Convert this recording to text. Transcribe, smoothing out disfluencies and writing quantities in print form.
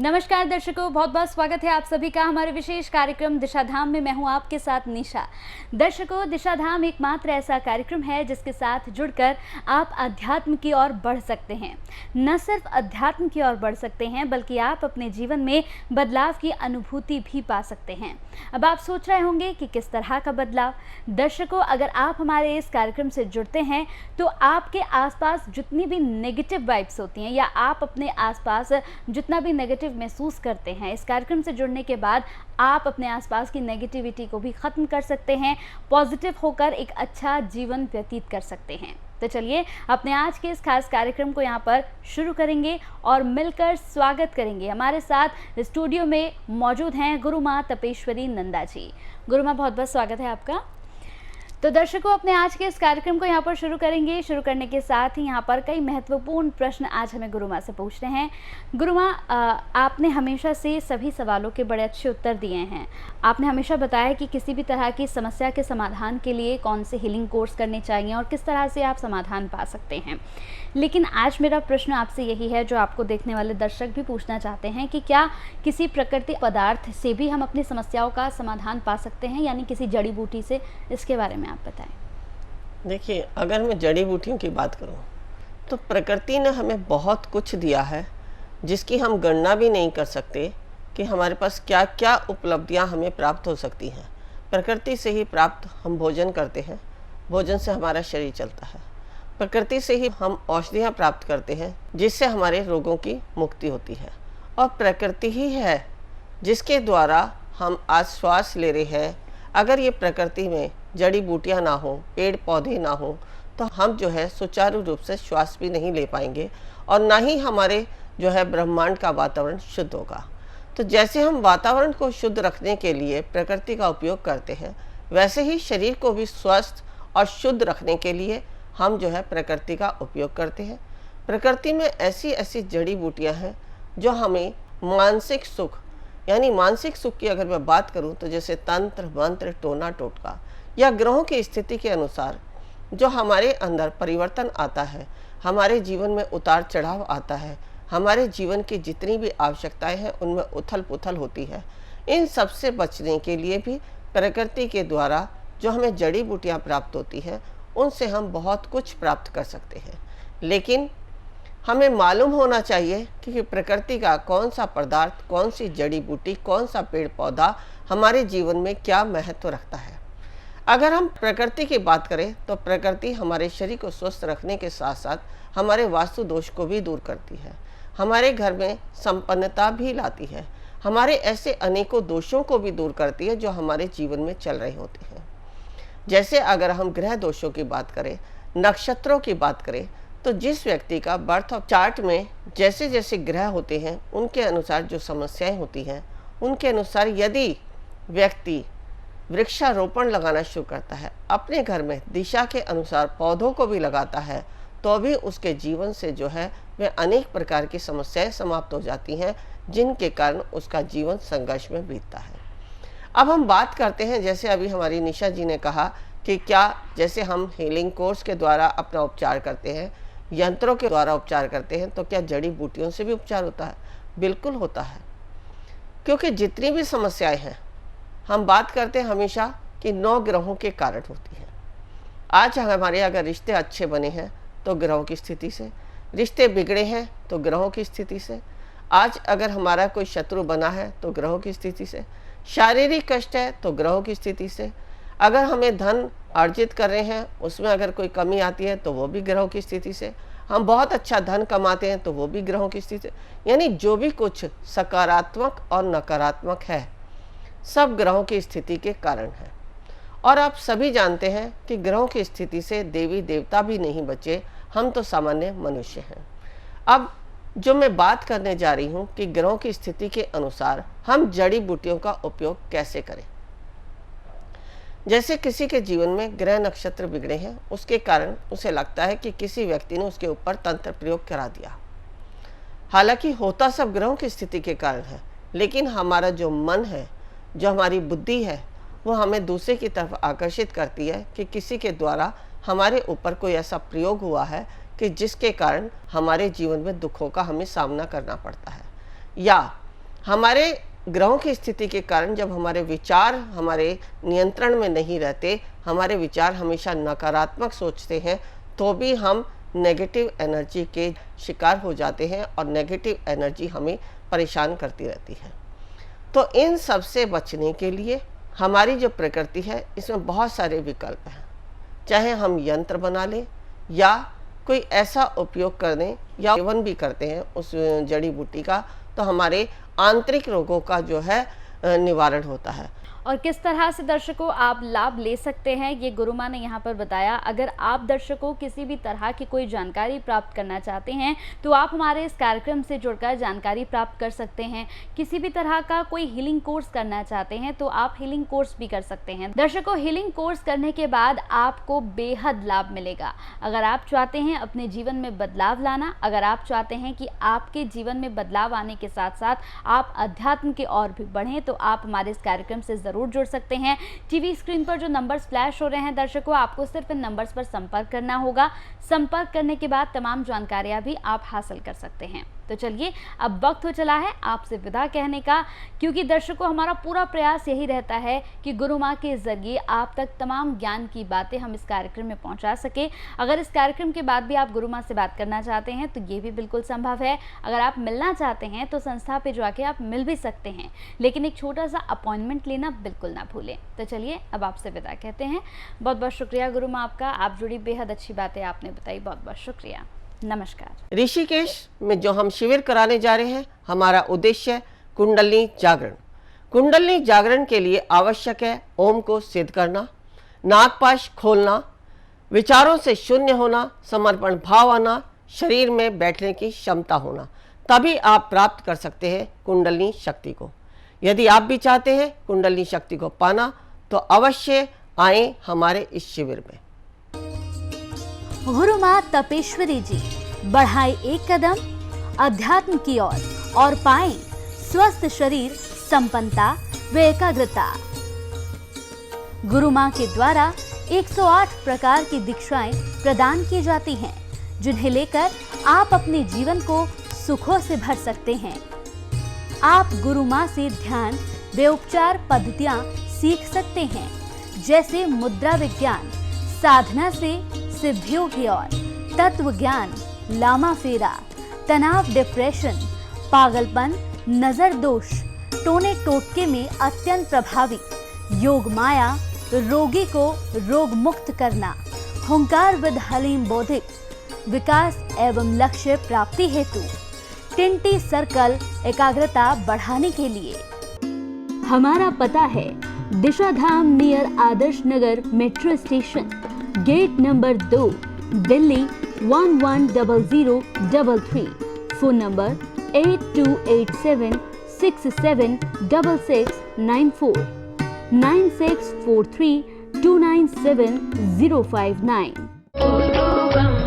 नमस्कार दर्शकों, बहुत बहुत स्वागत है आप सभी का हमारे विशेष कार्यक्रम दिशाधाम में। मैं हूं आपके साथ निशा। दर्शकों, दिशाधाम एकमात्र ऐसा कार्यक्रम है जिसके साथ जुड़कर आप अध्यात्म की ओर बढ़ सकते हैं। न सिर्फ अध्यात्म की ओर बढ़ सकते हैं बल्कि आप अपने जीवन में बदलाव की अनुभूति भी पा सकते हैं। अब आप सोच रहे होंगे कि किस तरह का बदलाव। दर्शकों, अगर आप हमारे इस कार्यक्रम से जुड़ते हैं तो आपके आसपास जितनी भी नेगेटिव वाइब्स होती हैं या आप अपने आसपास जितना भी नेगेटिव महसूस करते हैं, इस कार्यक्रम से जुड़ने के बाद आप अपने आसपास की नेगेटिविटी को भी खत्म कर सकते हैं, पॉजिटिव होकर एक अच्छा जीवन व्यतीत कर सकते हैं। तो चलिए अपने आज के इस खास कार्यक्रम को यहाँ पर शुरू करेंगे और मिलकर स्वागत करेंगे। हमारे साथ स्टूडियो में मौजूद हैं गुरु माँ तपेश्वरी नंदा जी। गुरु माँ, बहुत बहुत स्वागत है आपका। तो दर्शकों, अपने आज के इस कार्यक्रम को यहाँ पर शुरू करेंगे। शुरू करने के साथ ही यहाँ पर कई महत्वपूर्ण प्रश्न आज हमें गुरु माँ से पूछने हैं। गुरु माँ, आपने हमेशा से सभी सवालों के बड़े अच्छे उत्तर दिए हैं। आपने हमेशा बताया कि किसी भी तरह की समस्या के समाधान के लिए कौन से हीलिंग कोर्स करने चाहिए और किस तरह से आप समाधान पा सकते हैं। लेकिन आज मेरा प्रश्न आपसे यही है, जो आपको देखने वाले दर्शक भी पूछना चाहते हैं, कि क्या किसी प्राकृतिक पदार्थ से भी हम अपनी समस्याओं का समाधान पा सकते हैं, यानी किसी जड़ी बूटी से? इसके बारे में आप बताएं। देखिए, अगर मैं जड़ी बूटियों की बात करूं तो प्रकृति ने हमें बहुत कुछ दिया है जिसकी हम गणना भी नहीं कर सकते कि हमारे पास क्या क्या उपलब्धियां हमें प्राप्त हो सकती हैं। प्रकृति से ही प्राप्त हम भोजन करते हैं, भोजन से हमारा शरीर चलता है। प्रकृति से ही हम औषधियाँ प्राप्त करते हैं जिससे हमारे रोगों की मुक्ति होती है। और प्रकृति ही है जिसके द्वारा हम आज श्वास ले रहे हैं। अगर ये प्रकृति में जड़ी बूटियाँ ना हो, पेड़ पौधे ना हो, तो हम जो है सुचारू रूप से श्वास भी नहीं ले पाएंगे और ना ही हमारे जो है ब्रह्मांड का वातावरण शुद्ध होगा। तो जैसे हम वातावरण को शुद्ध रखने के लिए प्रकृति का उपयोग करते हैं, वैसे ही शरीर को भी स्वस्थ और शुद्ध रखने के लिए हम जो है प्रकृति का उपयोग करते हैं। प्रकृति में ऐसी ऐसी जड़ी बूटियाँ हैं जो हमें मानसिक सुख, यानी मानसिक सुख की अगर मैं बात करूं तो जैसे तंत्र मंत्र, टोना टोटका या ग्रहों की स्थिति के अनुसार जो हमारे अंदर परिवर्तन आता है, हमारे जीवन में उतार चढ़ाव आता है, हमारे जीवन की जितनी भी आवश्यकताएं हैं उनमें उथल पुथल होती है, इन सब से बचने के लिए भी प्रकृति के द्वारा जो हमें जड़ी बूटियाँ प्राप्त होती हैं उनसे हम बहुत कुछ प्राप्त कर सकते हैं। लेकिन हमें मालूम होना चाहिए कि प्रकृति का कौन सा पदार्थ, कौन सी जड़ी बूटी, कौन सा पेड़ पौधा हमारे जीवन में क्या महत्व रखता है। अगर हम प्रकृति की बात करें तो प्रकृति हमारे शरीर को स्वस्थ रखने के साथ साथ हमारे वास्तु दोष को भी दूर करती है, हमारे घर में संपन्नता भी लाती है, हमारे ऐसे अनेकों दोषों को भी दूर करती है जो हमारे जीवन में चल रहे होते हैं। जैसे अगर हम ग्रह दोषों की बात करें, नक्षत्रों की बात करें, तो जिस व्यक्ति का बर्थ ऑफ चार्ट में जैसे जैसे ग्रह होते हैं उनके अनुसार जो समस्याएं होती हैं, उनके अनुसार यदि व्यक्ति वृक्षारोपण लगाना शुरू करता है, अपने घर में दिशा के अनुसार पौधों को भी लगाता है, तो भी उसके जीवन से जो है वह अनेक प्रकार की समस्याएं समाप्त हो जाती हैं, जिनके कारण उसका जीवन संघर्ष में बीतता है। अब हम बात करते हैं, जैसे अभी हमारी निशा जी ने कहा कि क्या जैसे हम हीलिंग कोर्स के द्वारा अपना उपचार करते हैं, यंत्रों के द्वारा उपचार करते हैं, तो क्या जड़ी बूटियों से भी उपचार होता है? बिल्कुल होता है, क्योंकि जितनी भी समस्याएं हैं, हम बात करते हैं हमेशा कि 9 ग्रहों के कारण होती हैं। आज हमारे अगर रिश्ते अच्छे बने हैं तो ग्रहों की स्थिति से, रिश्ते बिगड़े हैं तो ग्रहों की स्थिति से, आज अगर हमारा कोई शत्रु बना है तो ग्रहों की स्थिति से, शारीरिक कष्ट है तो ग्रहों की स्थिति से, अगर हमें धन अर्जित कर रहे हैं उसमें अगर कोई कमी आती है तो वो भी ग्रहों की स्थिति से, हम बहुत अच्छा धन कमाते हैं तो वो भी ग्रहों की स्थिति। यानी जो भी कुछ सकारात्मक और नकारात्मक है सब ग्रहों की स्थिति के कारण है। और आप सभी जानते हैं कि ग्रहों की स्थिति से देवी देवता भी नहीं बचे, हम तो सामान्य मनुष्य हैं। अब जो मैं बात करने जा रही हूँ कि ग्रहों की स्थिति के अनुसार हम जड़ी बूटियों का उपयोग कैसे करें। जैसे किसी के जीवन में ग्रह नक्षत्र बिगड़े हैं, उसके कारण उसे लगता है कि किसी व्यक्ति ने उसके ऊपर तंत्र प्रयोग करा दिया। हालांकि होता सब ग्रहों की स्थिति के कारण है, लेकिन हमारा जो मन है, जो हमारी बुद्धि है, वो हमें दूसरे की तरफ आकर्षित करती है कि किसी के द्वारा हमारे ऊपर कोई ऐसा प्रयोग हुआ है कि जिसके कारण हमारे जीवन में दुखों का हमें सामना करना पड़ता है। या हमारे ग्रहों की स्थिति के कारण जब हमारे विचार हमारे नियंत्रण में नहीं रहते, हमारे विचार हमेशा नकारात्मक सोचते हैं, तो भी हम नेगेटिव एनर्जी के शिकार हो जाते हैं और नेगेटिव एनर्जी हमें परेशान करती रहती है। तो इन सब से बचने के लिए हमारी जो प्रकृति है इसमें बहुत सारे विकल्प हैं। चाहे हम यंत्र बना लें या कोई ऐसा उपयोग कर दें या सेवन भी करते हैं उस जड़ी बूटी का, तो हमारे आंतरिक रोगों का जो है निवारण होता है। और किस तरह से दर्शकों आप लाभ ले सकते हैं, ये गुरु माँ ने यहाँ पर बताया। अगर आप दर्शकों किसी भी तरह की कोई जानकारी प्राप्त करना चाहते हैं तो आप हमारे इस कार्यक्रम से जुड़कर जानकारी प्राप्त कर सकते हैं। किसी भी तरह का कोई हीलिंग कोर्स करना चाहते हैं तो आप हीलिंग कोर्स भी कर सकते हैं। दर्शकों, हीलिंग कोर्स करने के बाद आपको बेहद लाभ मिलेगा। अगर आप चाहते हैं अपने जीवन में बदलाव लाना, अगर आप चाहते हैं कि आपके जीवन में बदलाव आने के साथ साथ आप अध्यात्म की ओर भी बढ़ें, तो आप हमारे इस कार्यक्रम से जरूर जुड़ सकते हैं। टीवी स्क्रीन पर जो नंबर्स फ्लैश हो रहे हैं दर्शकों, आपको सिर्फ इन नंबर्स पर संपर्क करना होगा। संपर्क करने के बाद तमाम जानकारियां भी आप हासिल कर सकते हैं। तो चलिए, अब वक्त हो चला है आपसे विदा कहने का, क्योंकि दर्शकों हमारा पूरा प्रयास यही रहता है कि गुरु माँ के जरिए आप तक तमाम ज्ञान की बातें हम इस कार्यक्रम में पहुंचा सके। अगर इस कार्यक्रम के बाद भी आप गुरु माँ से बात करना चाहते हैं तो ये भी बिल्कुल संभव है। अगर आप मिलना चाहते हैं तो संस्था पे जाके आप मिल भी सकते हैं, लेकिन एक छोटा सा अपॉइंटमेंट लेना बिल्कुल ना भूलें। तो चलिए, अब आपसे विदा कहते हैं। बहुत बहुत शुक्रिया गुरु माँ आपका, आप जुड़ी बेहद अच्छी बातें आपने बताई, बहुत बहुत शुक्रिया। नमस्कार। ऋषिकेश में जो हम शिविर कराने जा रहे हैं, हमारा उद्देश्य कुंडलिनी जागरण। कुंडलिनी जागरण के लिए आवश्यक है ओम को सिद्ध करना, नागपाश खोलना, विचारों से शून्य होना, समर्पण भाव आना, शरीर में बैठने की क्षमता होना, तभी आप प्राप्त कर सकते हैं कुंडलिनी शक्ति को। यदि आप भी चाहते हैं कुंडलिनी शक्ति को पाना तो अवश्य आए हमारे इस शिविर में। गुरु माँ तपेश्वरी जी बढ़ाए एक कदम अध्यात्म की ओर और पाएं स्वस्थ शरीर, संपन्नता व एकाग्रता। गुरु माँ के द्वारा 108 प्रकार की दीक्षाएं प्रदान की जाती हैं, जिन्हें लेकर आप अपने जीवन को सुखों से भर सकते हैं। आप गुरु माँ से ध्यान व उपचार पद्धतियां सीख सकते हैं, जैसे मुद्रा विज्ञान, साधना से सिद्धियों की ओर, तत्व ज्ञान, लामा फेरा, तनाव, डिप्रेशन, पागलपन, नजर दोष, टोने टोटके में अत्यंत प्रभावी, योग माया, रोगी को रोग मुक्त करना, हुंकार विद हलीम बौद्धिक, विकास एवं लक्ष्य प्राप्ति हेतु, टिंटी सर्कल, एकाग्रता बढ़ाने के लिए। हमारा पता है Disha Dham near Adarsh Nagar metro station, gate number 2, Delhi 110033। Phone number 8287676694, 9643297059।